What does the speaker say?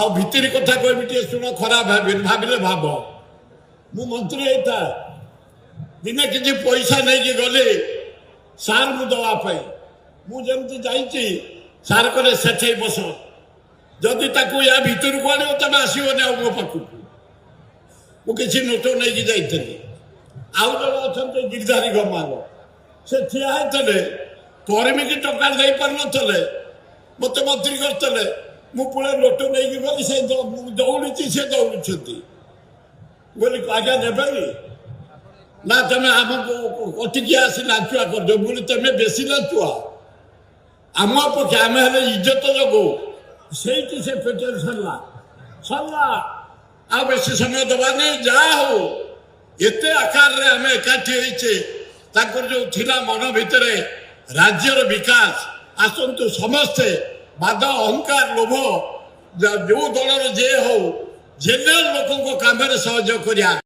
ଆଉ ଭିତରି କଥା କହିବି ଟିକେ ଶୁଣ, ଖରାପ ଭାବିଲେ ଭାବ। ମୁଁ ମନ୍ତ୍ରୀ ହେଇଥା, ଦିନେ କିଛି ପଇସା ନେଇକି ଗଲି ସାର୍ଙ୍କୁ ଦେବା ପାଇଁ। ମୁଁ ଯେମିତି ଯାଇଛି ସାର୍ କଲେ ସେଠେଇ ବସ, ଯଦି ତାକୁ ୟା ଭିତରକୁ ଆଣିବ ତମେ ଆସିବନି ଆଉ ମୋ ପାଖକୁ। ମୁଁ କିଛି ନୋଟ ନେଇକି ଯାଇଥିଲି। ଆଉ ଜଣେ ଅଛନ୍ତି ଗିରିଧାରୀ ଗମାର, ସେ ଠିଆ ହେଇଥିଲେ, ପରିମିକି ଟଙ୍କା ଦେଇପାରୁନଥିଲେ, ମୋତେ ମନ୍ତ୍ରୀ କରିଥିଲେ। ମୁଁ ପୁଳେ ନୋଟ ନେଇକି ଗଲି, ସେ ଦୌଡ଼ିଛି, ସେ ଦୌଡ଼ୁଛନ୍ତି। ବୋଲି ଆଜ୍ଞା ନେବେନି ନା, ତମେ ଆମକୁ କଟିକି ଆସି ଲାଞ୍ଚୁଆ କରିଦିଅ। ବୋଲି ତମେ ବେଶୀ ଲାଞ୍ଚୁଆ ଆମ ପକ୍ଷେ, ଆମେ ହେଲେ ଇଜ୍ଜତ ଯୋଗୁ। ସେଇଠି ସେ ପେଟରେ ସରିଲା। ଆଉ ବେଶୀ ସମୟ ଦେବାନି। ଯାହା ହଉ ଏତେ ଆକାରରେ ଆମେ ଏକାଠି ହେଇଛେ, ତାଙ୍କର ଯୋଉ ଥିଲା ମନ ଭିତରେ ରାଜ୍ୟର ବିକାଶ। ଆସନ୍ତୁ ସମସ୍ତେ, ବାଦ ଅହଙ୍କାର ଲୋଭ ଯୋଉ ଦଳର ଯିଏ ହଉ, ଜେନେରାଲ ଲୋକଙ୍କ କାମରେ ସହଯୋଗ କରିବା।